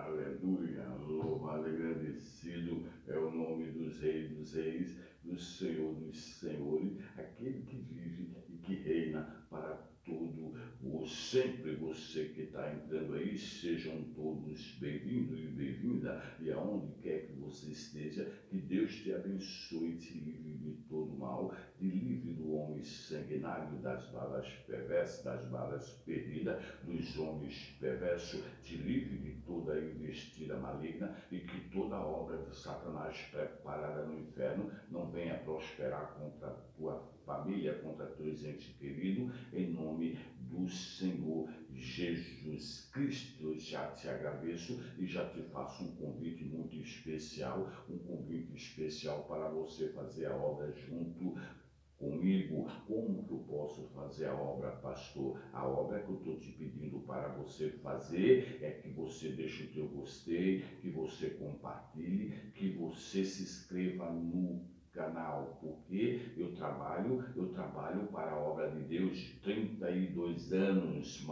Aleluia, louvado e agradecido é o nome dos reis, do Senhor dos senhores, aquele que vive e que reina para todo o sempre. Você que está entrando aí, sejam todos bem-vindos e bem-vinda, e aonde quer que você esteja, que Deus te abençoe, te livre de todo mal, te livre do homem sanguinário, das balas perversas, das balas perdidas, dos homens perversos, te livre de toda investida maligna, e que toda obra de Satanás preparada no inferno não venha prosperar contra a tua família, contra teus entes queridos, em nome do Senhor Jesus Cristo. Eu já te agradeço e já te faço um convite muito especial, um convite especial para você fazer a obra junto comigo. Como que eu posso fazer a obra, pastor? A obra que eu estou te pedindo para você fazer é que você deixe o teu gostei, que você compartilhe, que você se inscreva no canal, porque eu trabalho para a obra de Deus 32 anos,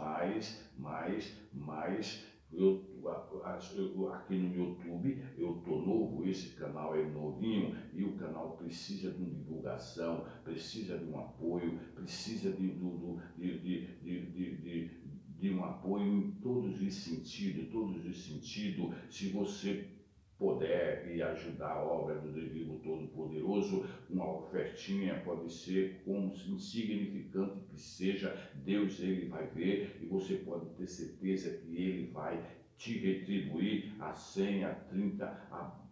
aqui no YouTube eu estou novo, esse canal é novinho e o canal precisa de uma divulgação, precisa de um apoio, precisa de um apoio em todos os sentidos. Se você puder e ajudar a obra do Deus Todo-Poderoso, uma ofertinha pode ser, como insignificante que seja, Deus ele vai ver e você pode ter certeza que ele vai te retribuir a 100, a 30,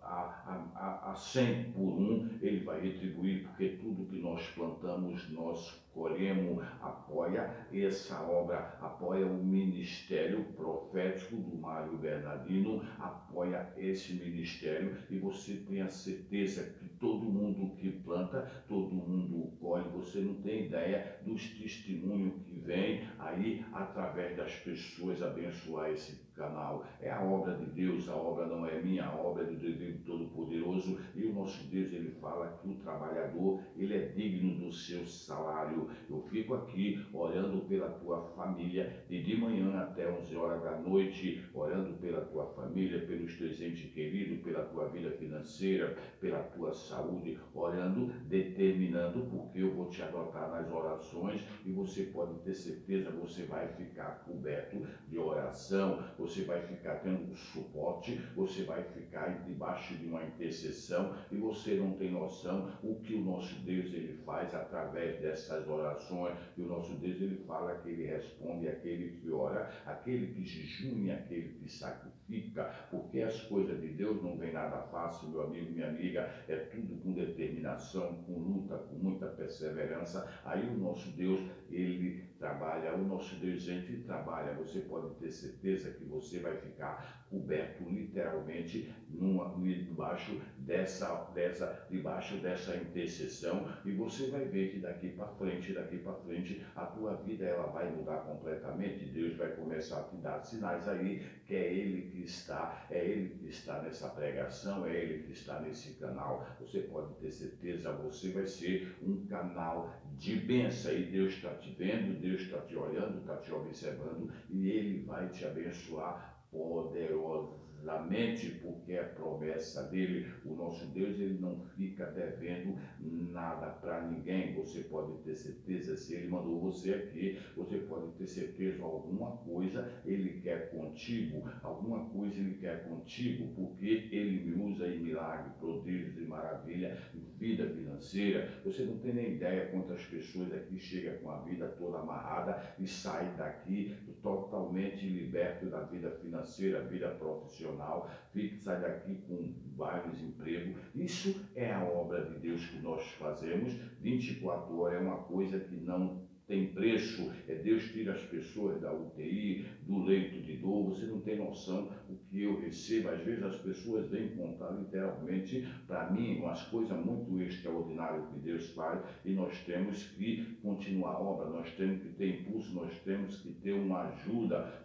a 100 por um, ele vai retribuir, porque tudo que nós plantamos, nós colhemos. Apoia essa obra, apoia o ministério profético do Mário Bernardino, apoia esse ministério e você tenha certeza que todo mundo que planta, todo mundo colhe. Você não tem ideia dos testemunhos que vem aí através das pessoas abençoar esse canal. É a obra de Deus, a obra não é minha, a obra é do Deus Todo-Poderoso, e o nosso Deus ele fala que o trabalhador ele é digno do seu salário. Eu fico aqui orando pela tua família de manhã até 11 horas da noite, orando pela tua família, pelos teus entes queridos, pela tua vida financeira, pela tua saúde, orando, determinando, porque eu vou te adotar nas orações e você pode ter certeza, você vai ficar coberto de oração, você vai ficar tendo suporte, você vai ficar debaixo de uma intercessão e você não tem noção o que o nosso Deus ele faz através dessas orações. E o nosso Deus ele fala que ele responde àquele que ora, aquele que jejuma, aquele que sacrifica, porque as coisas de Deus não vem nada fácil, meu amigo, minha amiga, é tudo com determinação, com luta, com muita perseverança. Aí o nosso Deus ele trabalha, o nosso Deus ele trabalha. Você pode ter certeza que você vai ficar coberto literalmente debaixo dessa intercessão, e você vai ver que daqui para frente, a tua vida ela vai mudar completamente. Deus vai começar a te dar sinais aí que é Ele que está nessa pregação, é Ele que está nesse canal. Você pode ter certeza, você vai ser um canal de bênção, e Deus está te vendo, Deus está te olhando, está te observando, e Ele vai te abençoar poderosamente, porque é promessa dele. O nosso Deus ele não fica devendo nada para ninguém. Você pode ter certeza, se ele mandou você aqui, você pode ter certeza, alguma coisa ele quer contigo, porque ele me usa em milagre, prodígios e maravilha, vida financeira. Você não tem nem ideia quantas pessoas aqui chegam com a vida toda amarrada e saem daqui totalmente liberto da vida financeira, vida profissional, sai daqui com vários empregos. Isso é a obra de Deus que nós fazemos 24 horas, é uma coisa que não tem preço. É Deus tira as pessoas da UTI, do leito de dor. Você não tem noção o que eu recebo. Às vezes as pessoas vêm contar literalmente para mim umas coisas muito extraordinárias que Deus faz, e nós temos que continuar a obra, nós temos que ter impulso, nós temos que ter uma ajuda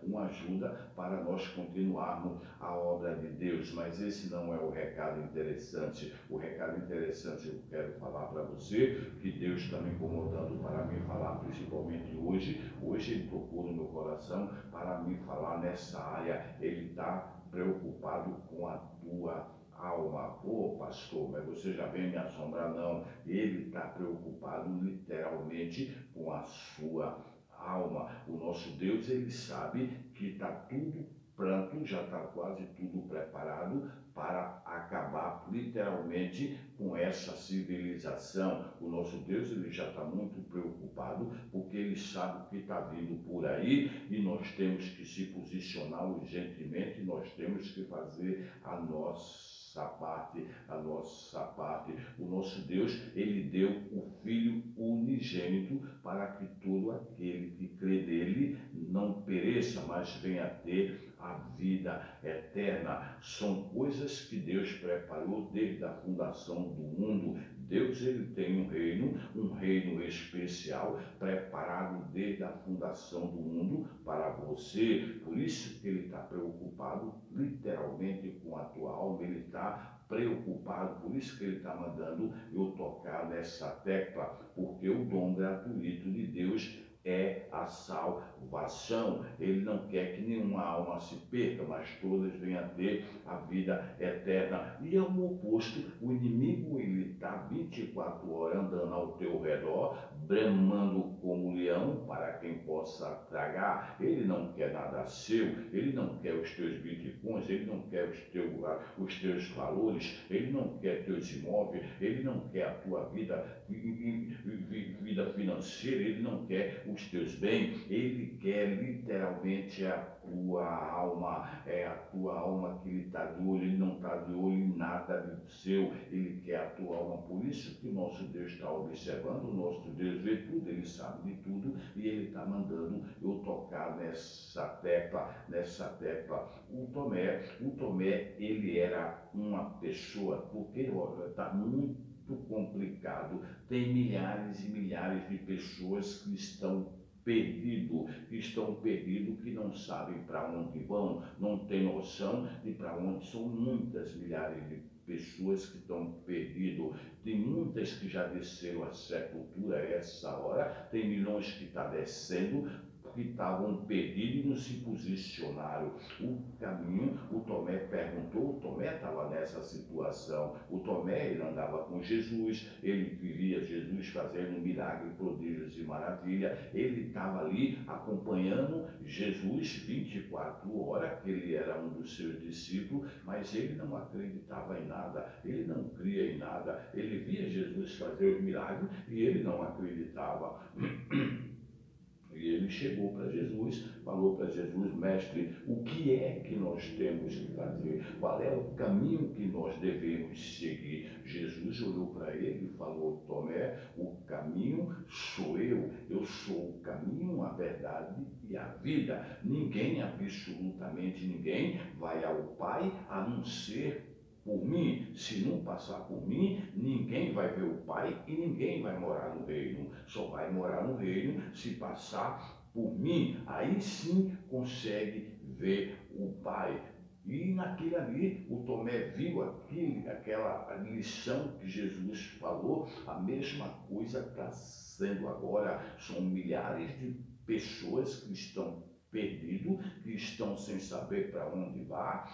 para nós continuarmos a obra de Deus. Mas esse não é o recado interessante. O recado interessante eu quero falar para você, que Deus está me incomodando para mim falar principalmente hoje ele tocou no meu coração para me falar nessa área. Ele está preocupado com a tua alma. Pô, pastor, mas você já vem me assombrar? Não, ele está preocupado literalmente com a sua alma. O nosso Deus, ele sabe que está tudo pronto, já está quase tudo preparado para acabar literalmente com essa civilização. O nosso Deus, ele já está muito preocupado porque ele sabe o que está vindo por aí e nós temos que se posicionar urgentemente, nós temos que fazer a nossa parte, a nossa parte. O nosso Deus, ele deu o Filho unigênito para que todo aquele que crê nele não pereça, mas venha a ter a vida eterna. São coisas que Deus preparou desde a fundação do mundo. Deus, ele tem um reino especial preparado desde a fundação do mundo para você. Por isso que ele está preocupado literalmente com a tua alma, ele está preocupado, por isso que ele está mandando eu tocar nessa tecla, porque o dom gratuito de Deus é a salvação. Ele não quer que nenhuma alma se perca, mas todas venham a ter a vida eterna. E ao oposto, o inimigo, ele está 24 horas andando ao teu redor, bramando como leão para quem possa tragar. Ele não quer nada seu, ele não quer os teus bitcoins, ele não quer os teus valores, ele não quer teus imóveis, ele não quer a tua vida financeira, ele não quer os teus bens, ele quer literalmente a tua alma. É a tua alma que ele está de olho, ele não está de olho em nada do seu, ele quer a tua alma. Por isso que o nosso Deus está observando, o nosso Deus vê tudo, ele sabe de tudo e ele está mandando eu tocar nessa tecla. O Tomé, ele era uma pessoa, porque está muito complicado, tem milhares e milhares de pessoas que estão perdidos, que não sabem para onde vão, não têm noção de para onde. São muitas milhares de pessoas que estão perdidas, tem muitas que já desceram a sepultura a essa hora, tem milhões que estão descendo, que estavam perdidos e não se posicionaram. O caminho, o Tomé perguntou, o Tomé estava nessa situação. O Tomé, ele andava com Jesus, ele vivia Jesus fazendo milagres, prodígios e maravilha. Ele estava ali acompanhando Jesus 24 horas, que ele era um dos seus discípulos, mas ele não acreditava em nada, ele não cria em nada. Ele via Jesus fazer os milagres e ele não acreditava. E ele chegou para Jesus, falou para Jesus: mestre, o que é que nós temos que fazer? Qual é o caminho que nós devemos seguir? Jesus olhou para ele e falou: Tomé, o caminho sou eu sou o caminho, a verdade e a vida. Ninguém, absolutamente ninguém, vai ao Pai a não ser por mim. Se não passar por mim, ninguém vai ver o Pai e ninguém vai morar no reino. Só vai morar no reino se passar por mim. Aí sim consegue ver o Pai. E naquele ali, o Tomé viu aquela lição que Jesus falou, a mesma coisa está sendo agora. São milhares de pessoas que estão perdidos, que estão sem saber para onde vai,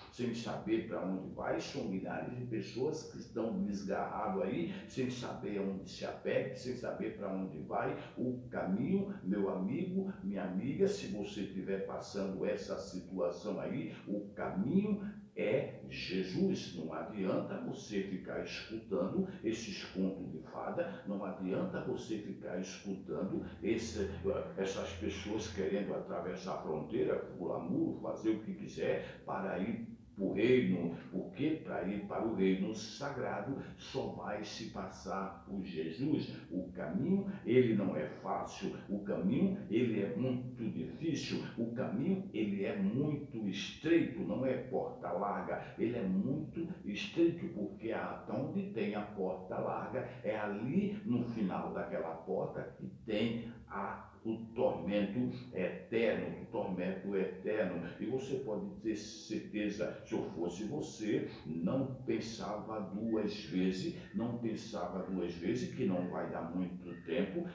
são milhares de pessoas que estão desgarrados aí, sem saber aonde se apegue, sem saber para onde vai. O caminho, meu amigo, minha amiga, se você estiver passando essa situação aí, o caminho é Jesus. Não adianta você ficar escutando esses contos de fada, não adianta você ficar escutando essas pessoas querendo atravessar a fronteira, pular muro, fazer o que quiser para ir para o reino, porque para ir para o reino sagrado só vai se passar por Jesus. O caminho, ele não é fácil, o caminho, ele é muito difícil, o caminho, ele é muito estreito, não é porta larga, ele é muito estreito, porque onde tem a porta larga, é ali no final daquela porta que tem a o tormento eterno, e você pode ter certeza, se eu fosse você, não pensava duas vezes, que não vai dar muito tempo,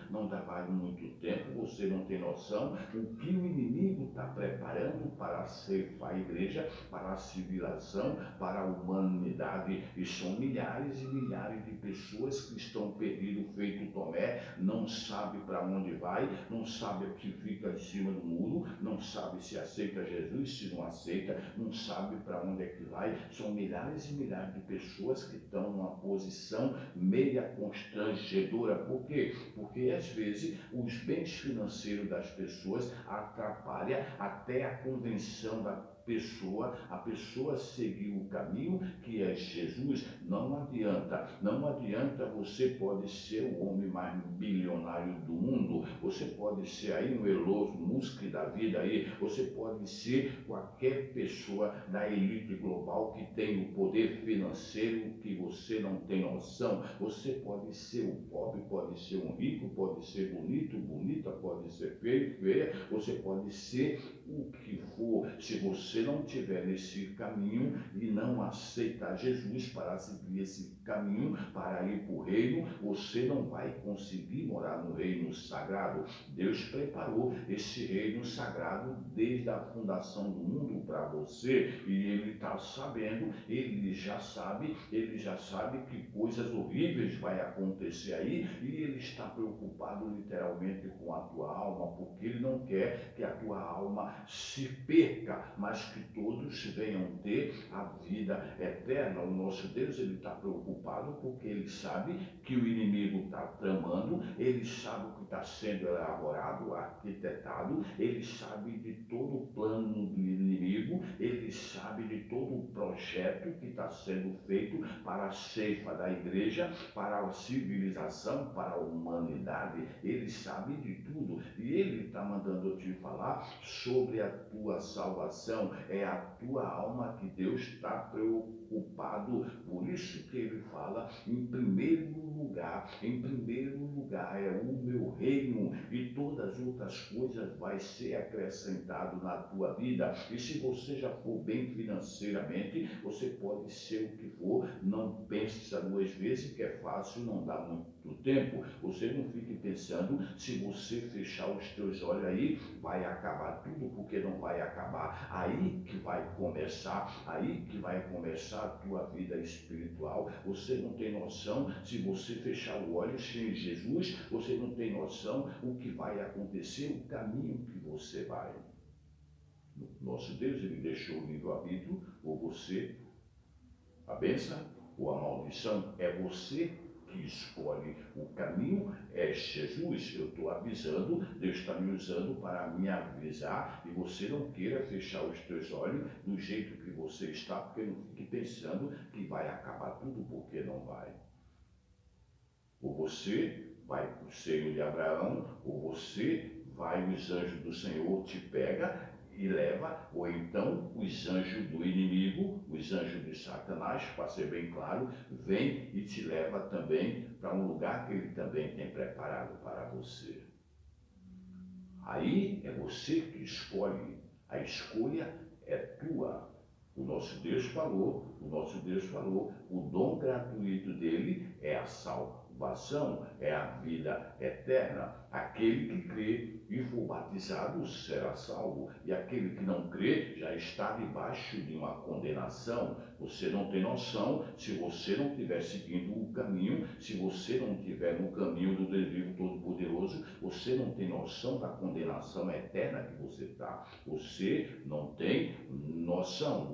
você não tem noção o que o inimigo está preparando para ceifar a igreja, para a civilização, para a humanidade, e são milhares e milhares de pessoas que estão perdidas, feito Tomé, não sabe para onde vai, não sabe o que fica em cima do muro, não sabe se aceita Jesus, se não aceita, não sabe para onde é que vai. São milhares e milhares de pessoas que estão numa posição meia constrangedora. Por quê? Porque às vezes os bens financeiros das pessoas atrapalham até a convenção da pessoa, a pessoa seguir o caminho que é Jesus. Não adianta, você pode ser o homem mais bilionário do mundo, você pode ser aí um Elon Musk da vida aí, você pode ser qualquer pessoa da elite global que tem o poder financeiro que você não tem noção. Você pode ser um pobre, pode ser um rico, pode ser bonito, bonita, pode ser feio, feia, você pode ser o que for. Se você não tiver nesse caminho e não aceitar Jesus para seguir esse caminho, para ir para o reino, você não vai conseguir morar no reino sagrado. Deus preparou esse reino sagrado desde a fundação do mundo para você, e ele está sabendo, ele já sabe que coisas horríveis vai acontecer aí, e ele está preocupado literalmente com a tua alma, porque ele não quer que a tua alma se perca, mas que todos venham ter a vida eterna. O nosso Deus, ele está preocupado porque ele sabe que o inimigo está tramando, ele sabe o que está sendo elaborado, arquitetado, ele sabe de todo o plano do inimigo, ele sabe de todo o projeto que está sendo feito para a ceifa da igreja, para a civilização, para a humanidade. Ele sabe de tudo, e ele está mandando eu te falar sobre a tua salvação. É a tua alma que Deus está preocupado. Por isso que ele fala em primeiro lugar é o meu reino, e todas as outras coisas vai ser acrescentado na tua vida. E se você já for bem financeiramente, você pode ser o que for, não pensa duas vezes que é fácil, não dá muito tempo. Você não fique pensando, se você fechar os teus olhos aí, vai acabar tudo, porque não vai acabar. Aí que vai começar a tua vida espiritual. Você não tem noção, se você fechar o olho sem Jesus, você não tem noção o que vai acontecer, o caminho que você vai. Nosso Deus, ele deixou o livre-arbítrio, ou você, a bênção ou a maldição, é você que escolhe. O caminho é Jesus. Eu estou avisando, Deus está me usando para me avisar, e você não queira fechar os teus olhos do jeito que você está, porque não fique pensando que vai acabar tudo, porque não vai. Ou você vai para o seio de Abraão, ou você vai, os anjos do Senhor te pega e leva, ou então os anjos do inimigo, os anjos de Satanás, para ser bem claro, vem e te leva também para um lugar que ele também tem preparado para você. Aí é você que escolhe, a escolha é tua. O nosso Deus falou, o dom gratuito dele é a salvação, é a vida eterna. Aquele que crê e for batizado será salvo, e aquele que não crê já está debaixo de uma condenação. Você não tem noção, se você não estiver seguindo o caminho, se você não estiver no caminho do Deus vivo todo-poderoso, você não tem noção da condenação eterna que você está. Você não tem noção,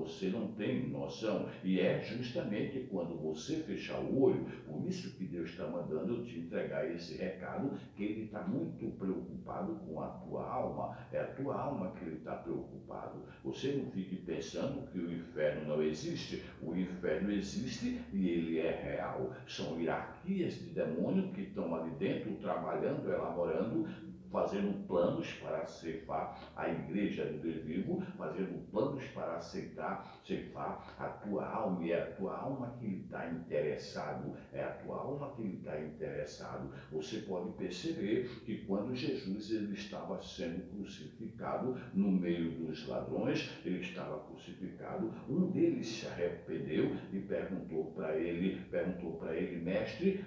e é justamente quando você fechar o olho. Por isso que Deus está mandando eu te entregar esse recado, que ele está muito preocupado com a tua alma, é a tua alma que ele está preocupado. Você não fique pensando que o inferno não existe. O inferno existe e ele é real. São hierarquias de demônio que estão ali dentro, trabalhando, elaborando fazendo planos para ceifar a igreja do Deus vivo, fazendo planos para ceifar a tua alma, e é a tua alma que ele está interessado, é a tua alma que ele está interessado. Você pode perceber que quando Jesus ele estava sendo crucificado no meio dos ladrões, ele estava crucificado, um deles se arrependeu e perguntou para ele, mestre,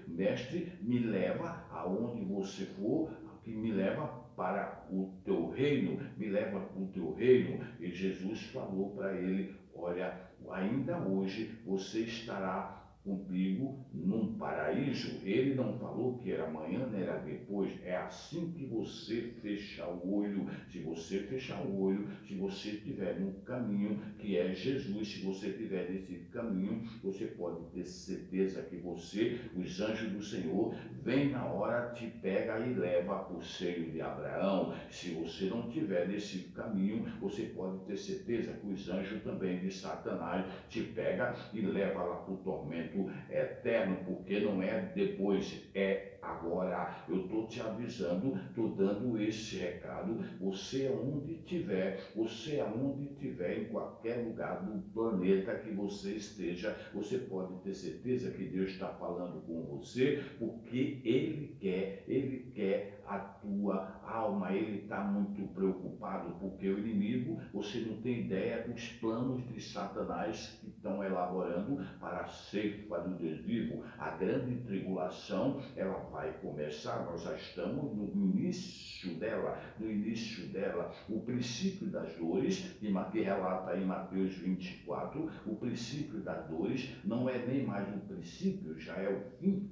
me leva aonde você for, que me leva para o teu reino, me leva para o teu reino. E Jesus falou para ele, olha, ainda hoje você estará comigo num paraíso. Ele não falou que era amanhã, nem era depois. É assim que você fechar o olho. Se você fechar o olho, se você estiver no caminho que é Jesus, se você estiver nesse caminho, você pode ter certeza que os anjos do Senhor, vem na hora, te pega e leva para o seio de Abraão. Se você não estiver nesse caminho, você pode ter certeza que os anjos também de Satanás te pega e leva lá para o tormento eterno, porque não é depois, é agora. Eu estou te avisando, estou dando esse recado. Você aonde tiver, em qualquer lugar do planeta que você esteja, você pode ter certeza que Deus está falando com você, porque Ele quer a tua alma. Ele está muito preocupado, porque o inimigo, você não tem ideia dos planos de Satanás que estão elaborando para a ceifa do Deus vivo. A grande tribulação, ela vai começar, nós já estamos no início dela, o princípio das dores, que relata em Mateus 24, o princípio das dores não é nem mais um princípio, já é o fim,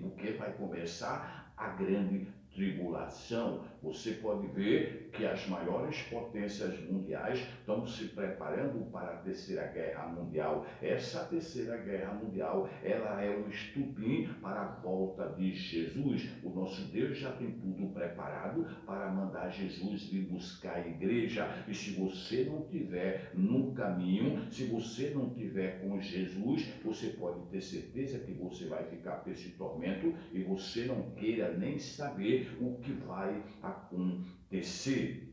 porque vai começar a grande tribulação. Você pode ver que as maiores potências mundiais estão se preparando para a terceira guerra mundial. Essa terceira guerra mundial, ela é um estupim para a volta de Jesus. O nosso Deus já tem tudo preparado para mandar Jesus vir buscar a igreja. E se você não tiver no caminho, se você não tiver com Jesus, você pode ter certeza que você vai ficar por esse tormento e você não queira nem saber o que vai acontecer.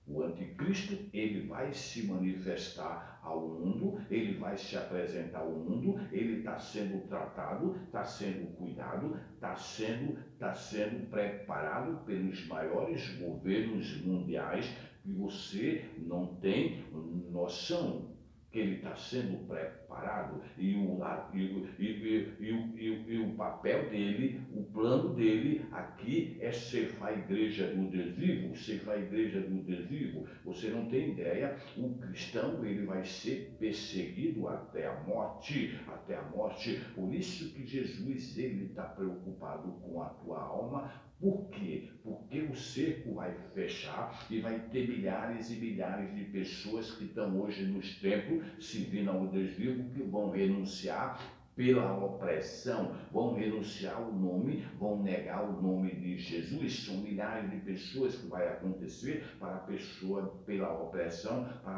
O anticristo, ele vai se manifestar ao mundo, ele vai se apresentar ao mundo, ele está sendo tratado, está sendo cuidado, está sendo preparado pelos maiores governos mundiais, e você não tem noção que ele está sendo preparado, e o papel dele, o plano dele aqui é ceifar a igreja do Deus vivo, ceifar a igreja do Deus vivo. Você não tem ideia, o cristão ele vai ser perseguido até a morte, por isso que Jesus ele está preocupado com a tua alma. Por quê? Porque o cerco vai fechar e vai ter milhares e milhares de pessoas que estão hoje nos templos servindo ao Deus vivo, que vão renunciar pela opressão, vão renunciar o nome, vão negar o nome de Jesus. São milhares de pessoas que vai acontecer para a pessoa, pela opressão, para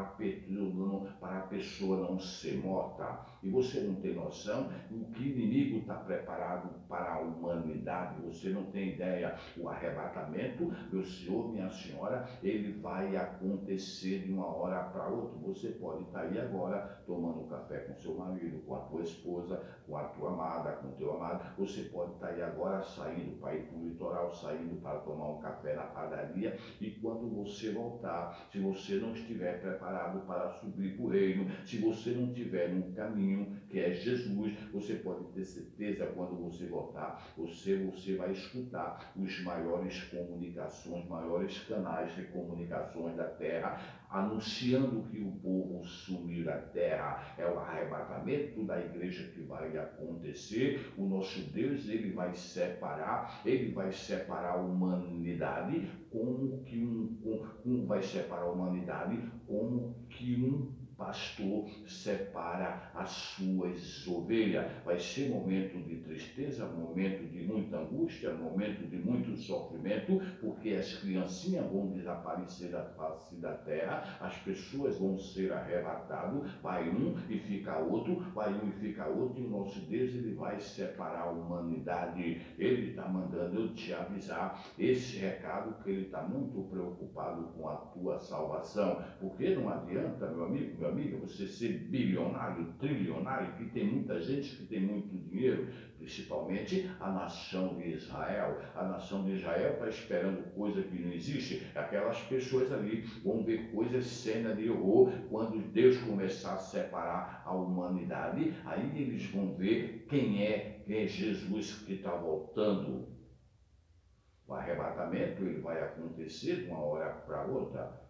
a pessoa não ser morta. E você não tem noção do que o inimigo está preparado para a humanidade. Você não tem ideia. O arrebatamento, meu senhor, minha senhora, ele vai acontecer de uma hora para outra. Você pode estar aí agora tomando café com seu marido, com a tua esposa, com a tua amada, com o teu amado. Você pode estar aí agora saindo para ir para o litoral, saindo para tomar um café na padaria, e quando você voltar, se você não estiver preparado para subir para o reino, se você não estiver no caminho que é Jesus, você pode ter certeza, quando você voltar, você vai escutar os maiores canais de comunicações da terra, anunciando que o povo sumiu da terra. É o arrebatamento da igreja que vai acontecer. O nosso Deus, ele vai separar a humanidade como que vai separar a humanidade como que um pastor separa as suas ovelhas. Vai ser momento de tristeza, momento de muita angústia, momento de muito sofrimento, porque as criancinhas vão desaparecer da face da terra, as pessoas vão ser arrebatadas, vai um e fica outro, vai um e fica outro, e o nosso Deus ele vai separar a humanidade. Ele está mandando eu te avisar esse recado, que ele está muito preocupado com a tua salvação, porque não adianta, meu amigo, minha amiga, você ser bilionário, trilionário, que tem muita gente que tem muito dinheiro, principalmente a nação de Israel. A nação de Israel está esperando coisa que não existe. Aquelas pessoas ali vão ver coisas, cena de horror, quando Deus começar a separar a humanidade, aí eles vão ver quem é Jesus que está voltando. O arrebatamento ele vai acontecer de uma hora para outra.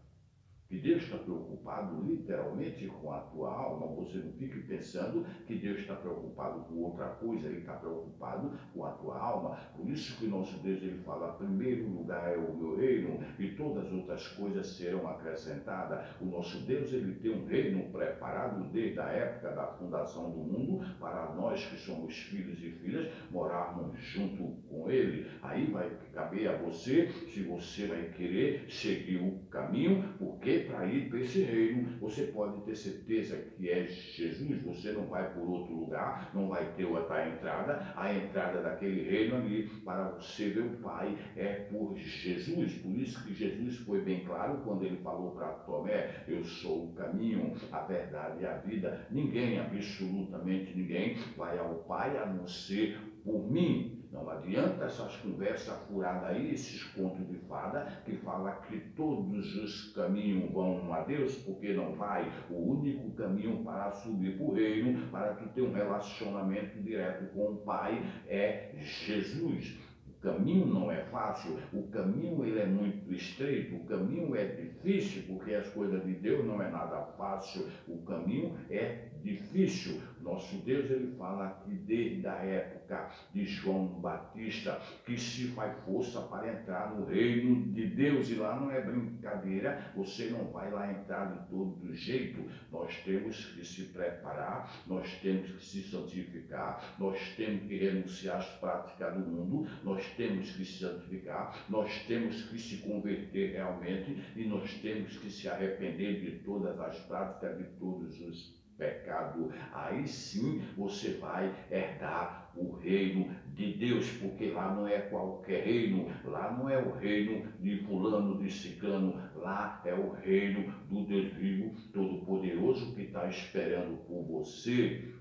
Que Deus está preocupado literalmente com a tua alma. Você não fique pensando que Deus está preocupado com outra coisa, Ele está preocupado com a tua alma. Por isso que o nosso Deus ele fala, primeiro lugar é o meu reino e todas as outras coisas serão acrescentadas. O nosso Deus ele tem um reino preparado desde a época da fundação do mundo para nós que somos filhos e filhas morarmos junto com Ele. Aí vai caber a você, se você vai querer seguir o caminho, porque para ir para esse reino, você pode ter certeza que é Jesus, você não vai por outro lugar, não vai ter outra entrada, a entrada daquele reino ali para você ver o Pai é por Jesus. Por isso que Jesus foi bem claro quando ele falou para Tomé, eu sou o caminho, a verdade e a vida, ninguém, absolutamente ninguém, vai ao Pai a não ser por mim. Não adianta essas conversas furadas aí, esses contos de fada, que fala que todos os caminhos vão a Deus, porque não vai. O único caminho para subir para o reino, para tu ter um relacionamento direto com o Pai, é Jesus. O caminho não é fácil, o caminho ele é muito estreito, o caminho é difícil, porque as coisas de Deus não é nada fácil, o caminho é difícil. Nosso Deus ele fala que desde a época de João Batista, que se faz força para entrar no reino de Deus, e lá não é brincadeira, você não vai lá entrar de todo jeito. Nós temos que se preparar, nós temos que se santificar, nós temos que renunciar às práticas do mundo, nós temos que se santificar, nós temos que se converter realmente e nós temos que se arrepender de todas as práticas, de todos os pecados. Aí sim você vai herdar o reino de Deus, porque lá não é qualquer reino, lá não é o reino de fulano, de ciclano, lá é o reino do Deus vivo, todo-poderoso, que está esperando por você.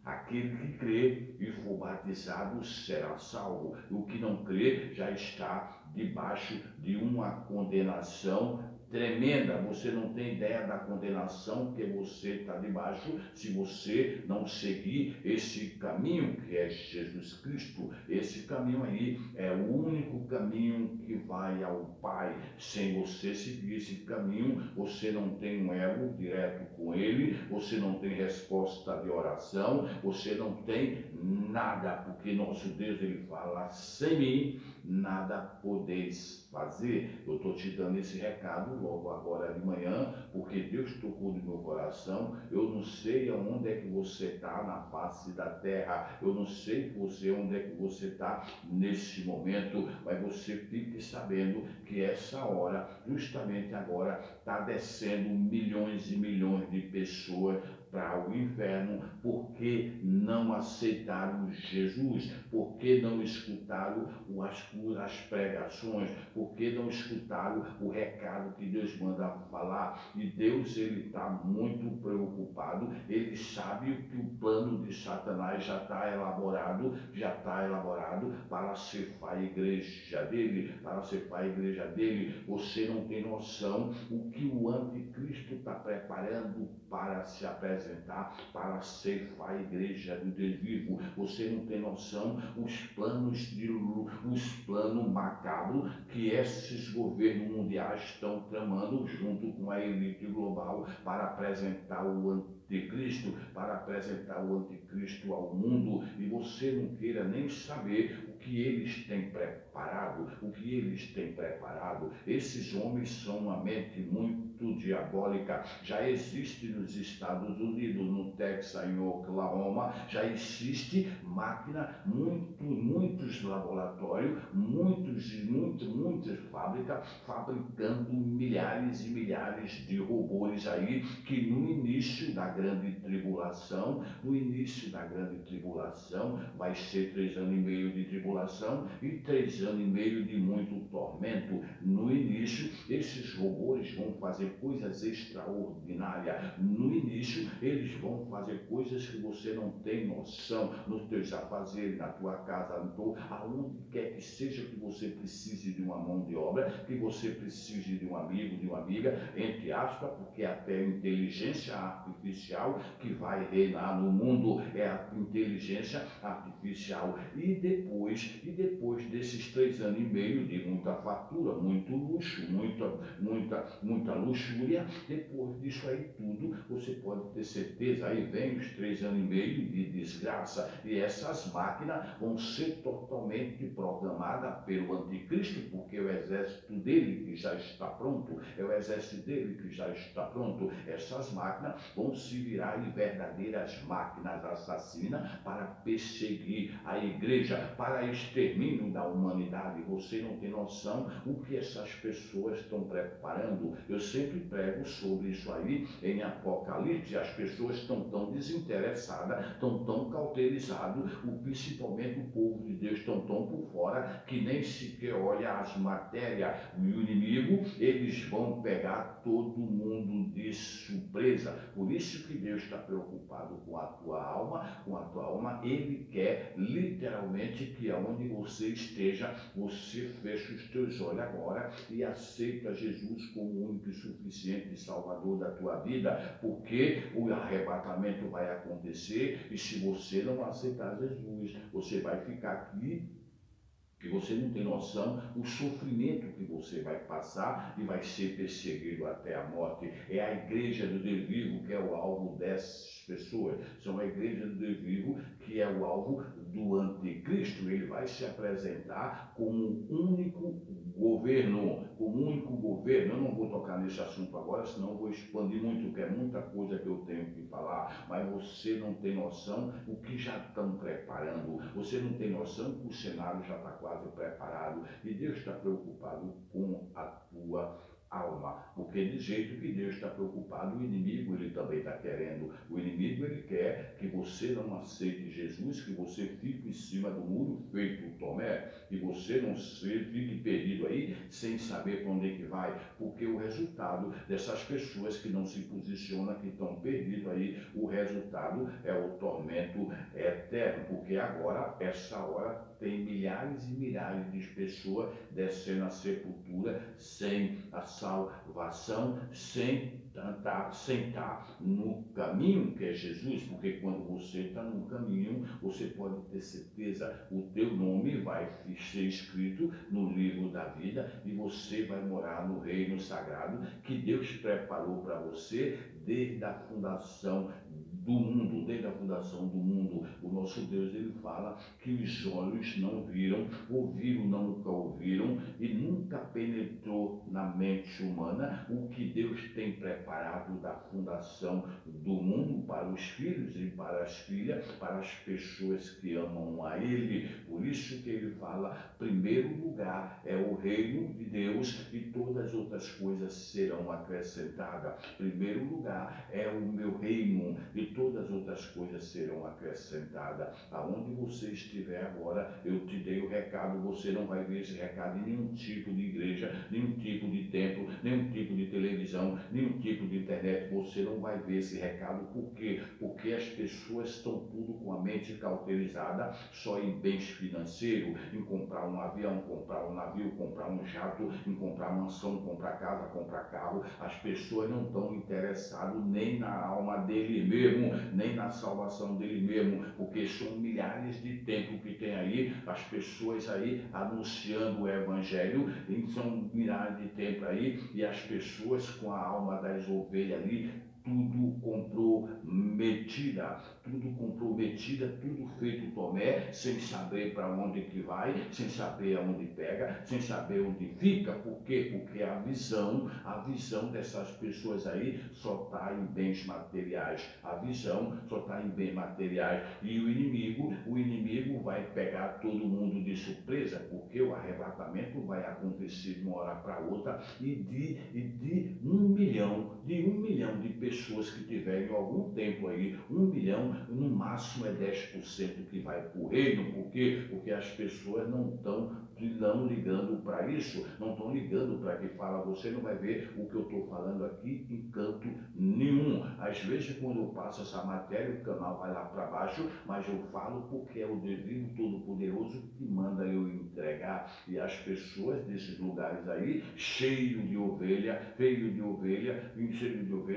Aquele que crê e for batizado será salvo. O que não crê já está debaixo de uma condenação tremenda. Você não tem ideia da condenação que você está debaixo se você não seguir esse caminho que é Jesus Cristo. Esse caminho aí é o único caminho que vai ao Pai. Sem você seguir esse caminho, você não tem um elo direto com Ele, você não tem resposta de oração, você não tem nada, porque nosso Deus ele fala, sem mim nada podeis fazer. Eu estou te dando esse recado logo agora de manhã, porque Deus tocou no meu coração. Eu não sei aonde é que você está na face da terra, eu não sei você onde é que você está nesse momento, mas você fique sabendo que essa hora, justamente agora, está descendo milhões e milhões de pessoas para o inferno, porque não aceitaram Jesus, porque não escutaram as pregações, porque não escutaram o recado que Deus manda falar. E Deus ele está muito preocupado, ele sabe que o plano de Satanás já está elaborado para ceifar a igreja dele, Você não tem noção o que o anticristo está preparando para se apresentar, para ceifar a igreja do Deus vivo. Você não tem noção os planos macabros que esses governos mundiais estão tramando junto com a elite global para apresentar o anticristo ao mundo, e você não queira nem saber o que eles têm preparado, esses homens são uma mente muito diabólica. Já existe nos Estados Unidos, no Texas, em Oklahoma, já existe máquina, muitos laboratórios, muitas fábricas fabricando milhares e milhares de robôs aí, que no início da grande tribulação, vai ser 3 anos e meio de tribulação e 3 anos e meio de muito tormento. No início, esses robôs vão fazer coisas extraordinárias. No início, eles vão fazer coisas que você não tem noção, nos teus afazeres, na tua casa, aonde quer que seja que você precise de uma mão de obra, que você precise de um amigo, de uma amiga, entre aspas, porque até a inteligência artificial que vai reinar no mundo é a inteligência artificial. E depois desses 3 anos e meio de muita fartura, muito luxo, muita luxúria, depois disso aí tudo, você pode ter certeza, aí vem os 3 anos e meio de desgraça, e essas máquinas vão ser totalmente programadas pelo anticristo, porque o exército dele que já está pronto, essas máquinas vão se virar em verdadeiras máquinas assassinas para perseguir a igreja, para extermínio da humanidade. Você não tem noção o que essas pessoas estão preparando. Eu sempre prego sobre isso aí em Apocalipse. As pessoas estão tão desinteressadas, estão tão cauterizadas, principalmente o povo de Deus estão tão por fora que nem sequer olha as matérias. E o inimigo, eles vão pegar todo mundo de surpresa. Por isso que Deus está preocupado com a tua alma. Ele quer literalmente que aonde você esteja, você feche os teus olhos agora e aceita Jesus como o único e suficiente Salvador da tua vida, porque o arrebatamento vai acontecer e se você não aceitar Jesus, você vai ficar aqui, que você não tem noção o sofrimento que você vai passar e vai ser perseguido até a morte. É a igreja do Deus vivo que é o alvo dessas pessoas. São a igreja do Deus vivo que é o alvo do anticristo. Ele vai se apresentar como único governo, Eu não vou tocar nesse assunto agora, senão eu vou expandir muito, porque é muita coisa que eu tenho que falar, mas você não tem noção o que já estão preparando, você não tem noção que o cenário já está quase preparado e Deus está preocupado com a tua alma, porque de jeito que Deus está preocupado, o inimigo ele também está querendo. O inimigo ele quer que você não aceite Jesus, que você fique em cima do muro feito Tomé, que você não fique perdido aí sem saber para onde é que vai, porque o resultado dessas pessoas que não se posicionam, que estão perdidos aí, o resultado é o tormento eterno, porque agora, essa hora, tem milhares e milhares de pessoas descendo a sepultura sem a salvação, sem estar no caminho que é Jesus, porque quando você está no caminho, você pode ter certeza, o teu nome vai ser escrito no livro da vida e você vai morar no reino sagrado que Deus preparou para você desde a fundação do mundo, o nosso Deus, ele fala que os olhos não viram, ouviram nunca ouviram e nunca penetrou na mente humana o que Deus tem preparado da fundação do mundo para os filhos e para as filhas, para as pessoas que amam a Ele. Por isso que ele fala, primeiro lugar é o reino de Deus e todas as outras coisas serão acrescentadas. Primeiro lugar é o meu reino e todas as outras coisas serão acrescentadas. Aonde você estiver agora, eu te dei o recado, você não vai ver esse recado em nenhum tipo de igreja, nenhum tipo de templo, nenhum tipo de televisão, nenhum tipo de internet, você não vai ver esse recado. Por quê? Porque as pessoas estão tudo com a mente cauterizada só em bens financeiros, em comprar um avião, comprar um navio, comprar um jato, em comprar mansão, comprar casa, comprar carro. As pessoas não estão interessadas nem na alma dele mesmo, nem na salvação dele mesmo, porque são milhares de tempos que tem aí, as pessoas aí anunciando o evangelho, e são milhares de tempos aí, e as pessoas com a alma das ovelhas ali tudo comprometida, tudo feito Tomé, sem saber para onde que vai, sem saber aonde pega, sem saber onde fica. Por quê? Porque a visão dessas pessoas aí só está em bens materiais. A visão só está em bens materiais. E o inimigo vai pegar todo mundo de surpresa, porque o arrebatamento vai acontecer de uma hora para outra e de 1 milhão de pessoas que tiverem algum tempo aí, 1 milhão, no máximo é 10% que vai para o reino. Por quê? Porque as pessoas não estão ligando para isso, não estão ligando para que fala. Você não vai ver o que eu estou falando aqui em canto nenhum. Às vezes, quando eu passo essa matéria, o canal vai lá para baixo, mas eu falo porque é o Deus vivo Todo-Poderoso que manda eu entregar. E as pessoas desses lugares aí, cheio de ovelha,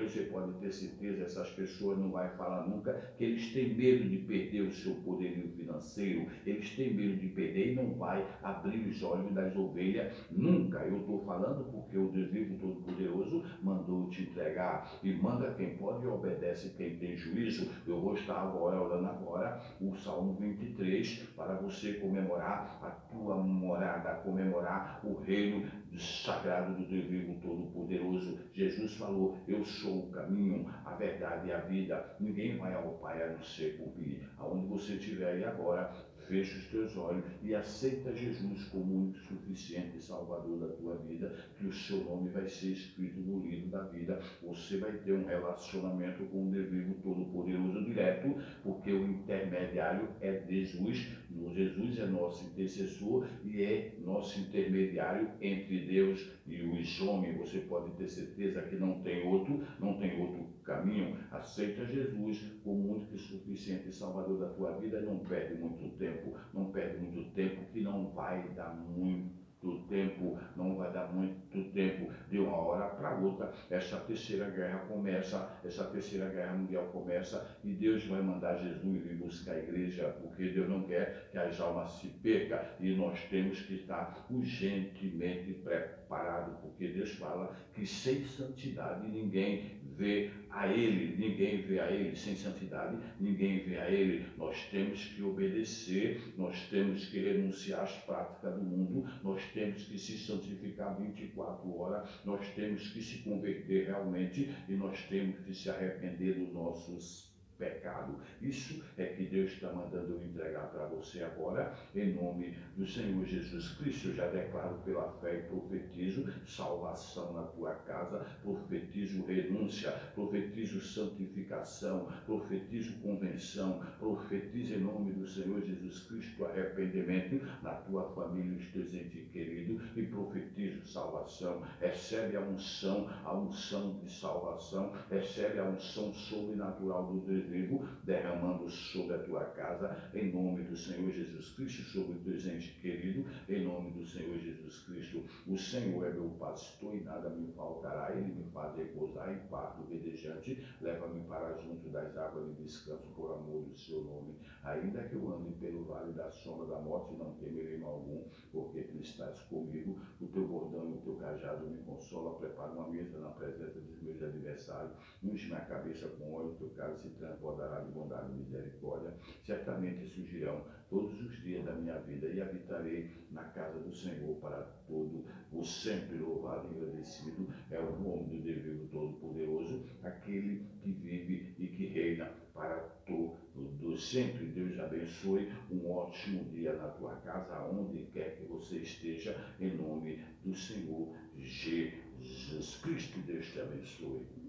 você pode ter certeza, essas pessoas não vai falar nunca que eles têm medo de perder o seu poderio financeiro, eles têm medo de perder e não vai abrir os olhos das ovelhas nunca. Eu estou falando porque o Deus vivo Todo-Poderoso mandou te entregar, e manda quem pode e obedece quem tem juízo. Eu vou estar agora orando agora o Salmo 23 para você comemorar a tua morada, comemorar o reino sagrado do Deus vivo Todo-Poderoso. Jesus falou: eu sou o caminho, a verdade e a vida. Ninguém vai ao Pai a não ser por mim. Aonde você estiver aí agora, fecha os teus olhos e aceita Jesus como único, suficiente Salvador da tua vida, que o seu nome vai ser escrito no livro da vida. Você vai ter um relacionamento com o Deus vivo Todo-Poderoso direto, porque o intermediário é Jesus. Jesus é nosso intercessor e é nosso intermediário entre Deus e os homens. Você pode ter certeza que não tem outro caminho. Aceita Jesus como único e suficiente Salvador da tua vida e não perde muito tempo. Não perde muito tempo, que não vai dar muito tempo, não vai dar muito tempo. De uma hora para outra, essa terceira guerra começa, essa terceira guerra mundial começa, e Deus vai mandar Jesus vir buscar a igreja, porque Deus não quer que as almas se percam, e nós temos que estar urgentemente preparados, porque Deus fala que sem santidade ninguém vê a Ele, sem santidade ninguém vê a Ele. Nós temos que obedecer, nós temos que renunciar às práticas do mundo, nós temos que se santificar 24 horas, nós temos que se converter realmente e nós temos que se arrepender dos nossos pecados. Isso é que Deus está mandando eu entregar para você agora, em nome do Senhor Jesus Cristo. Eu já declaro pela fé e profetizo salvação na tua casa, profetizo renúncia, profetizo santificação, profetizo convenção, profetizo em nome do Senhor Jesus Cristo arrependimento na tua família, os teus entes queridos, e profetizo salvação. Recebe a unção de salvação, recebe a unção sobrenatural do Deus vivo, derramando sobre a tua casa, em nome do Senhor Jesus Cristo, sobre os teus entes queridos, em nome do Senhor Jesus Cristo. O Senhor é meu pastor e nada me faltará. Ele me faz repousar em pasto verdejante, leva-me para junto das águas de descanso, por amor do seu nome. Ainda que eu ande pelo vale da sombra da morte, não temerei mal algum, porque tu estás comigo. O teu bordão e o teu cajado me consola. Prepara uma mesa na presença dos meus adversários, unge minha cabeça com óleo, o teu cálice se transbordará de bondade e misericórdia. Certamente surgirão todos os dias da minha vida, e habitarei na casa do Senhor para todo o sempre. Louvado e agradecido é o nome do Deus vivo Todo-Poderoso, aquele que vive e que reina para todo sempre. Deus abençoe, um ótimo dia na tua casa, aonde quer que você esteja, em nome do Senhor Jesus Cristo. Deus te abençoe.